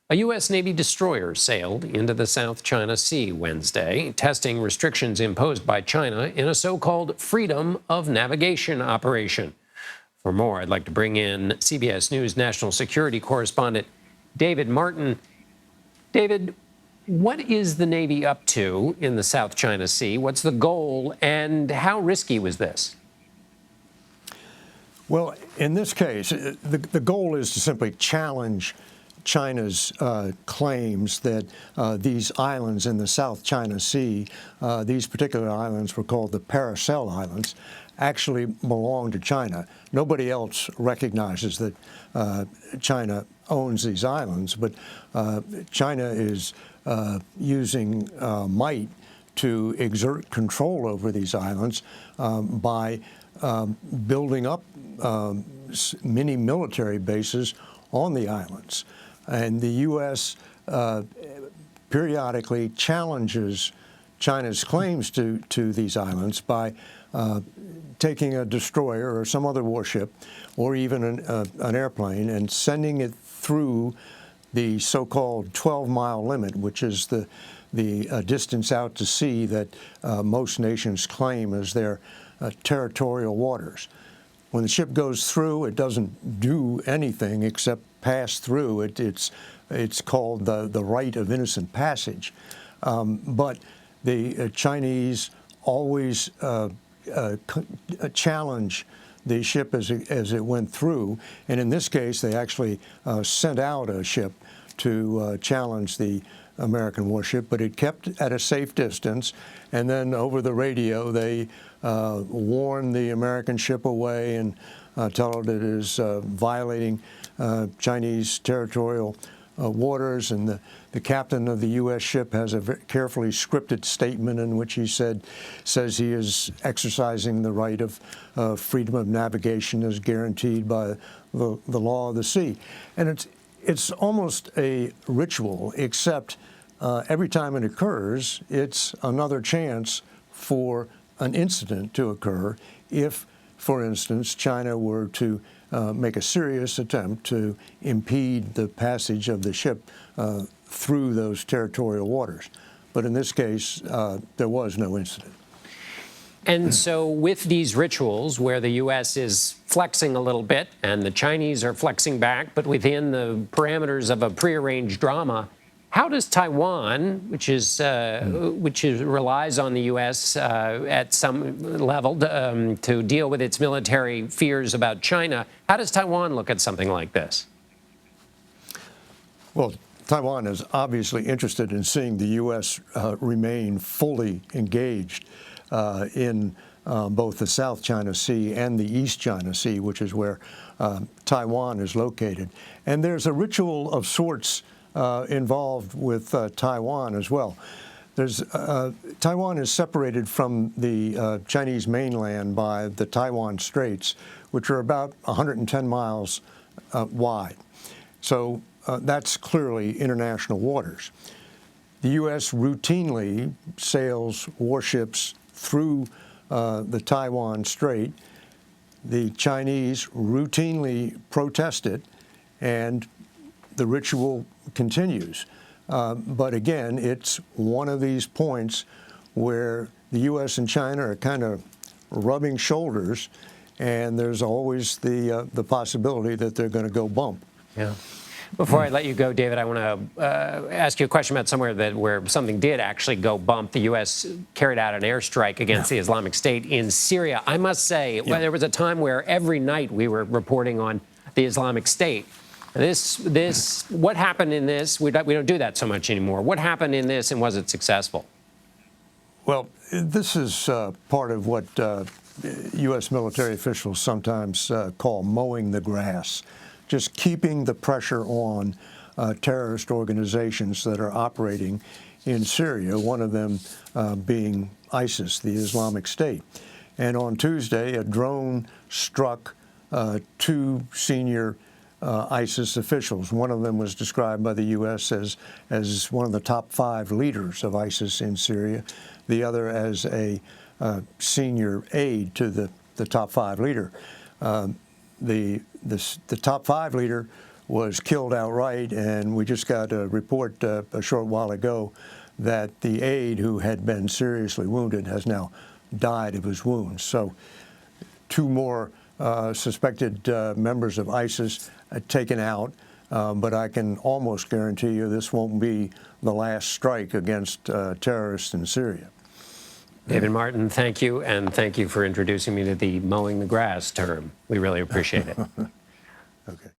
A U.S. Navy destroyer sailed into the South China Sea Wednesday, testing restrictions imposed by China in a so-called freedom of navigation operation. For more, I'd like to bring in CBS News national security correspondent David Martin. David, what is the Navy up to in the South China Sea? What's the goal, and how risky was this? Well, in this case, the goal is to simply challenge China's claims that these islands in the South China Sea, these particular islands were called the Paracel Islands, actually belong to China. Nobody else recognizes that China owns these islands, but China is using might to exert control over these islands by building up many military bases on the islands. And the U.S. Periodically challenges China's claims to these islands by taking a destroyer or some other warship or even an airplane and sending it through the so-called 12-mile limit, which is the distance out to sea that most nations claim as their territorial waters. When the ship goes through, it doesn't do anything except pass through. It's called the right of innocent passage. But the Chinese always challenge the ship as it went through. And in this case, they actually sent out a ship to challenge the American warship, but it kept at a safe distance. And then over the radio, they warn the American ship away and tell it it is violating Chinese territorial waters. And the captain of the U.S. ship has a very carefully scripted statement in which he says he is exercising the right of freedom of navigation as guaranteed by the law of the sea. And it's almost a ritual, except every time it occurs, it's another chance for an incident to occur if, for instance, China were to make a serious attempt to impede the passage of the ship through those territorial waters. But in this case, there was no incident. And so with these rituals where the U.S. is flexing a little bit and the Chinese are flexing back, but within the parameters of a prearranged drama, how does Taiwan, which relies on the U.S. At some level to deal with its military fears about China, how does Taiwan look at something like this? Well, Taiwan is obviously interested in seeing the U.S. Remain fully engaged in both the South China Sea and the East China Sea, which is where Taiwan is located. And there's a ritual of sorts involved with Taiwan as well. Taiwan is separated from the Chinese mainland by the Taiwan Straits, which are about 110 miles wide. So that's clearly international waters. The U.S. routinely sails warships through the Taiwan Strait. The Chinese routinely protest it, and the ritual continues. But again, it's one of these points where the U.S. and China are kind of rubbing shoulders, and there's always the possibility that they're going to go bump. Yeah. Before I let you go, David, I want to ask you a question about somewhere where something did actually go bump. The U.S. carried out an airstrike against the Islamic State in Syria. I must say, there was a time where every night we were reporting on the Islamic State. What happened in this? We don't do that so much anymore. What happened in this, and was it successful? Well, this is part of what U.S. military officials sometimes call mowing the grass. Just keeping the pressure on terrorist organizations that are operating in Syria, one of them being ISIS, the Islamic State. And on Tuesday, a drone struck two senior ISIS officials. One of them was described by the U.S. as one of the top 5 leaders of ISIS in Syria, the other as a senior aide to the top 5 leader. The top 5 leader was killed outright, and we just got a report a short while ago that the aide who had been seriously wounded has now died of his wounds. So 2 more suspected members of ISIS taken out, but I can almost guarantee you this won't be the last strike against terrorists in Syria. David Martin, thank you, and thank you for introducing me to the mowing the grass term. We really appreciate it. Okay.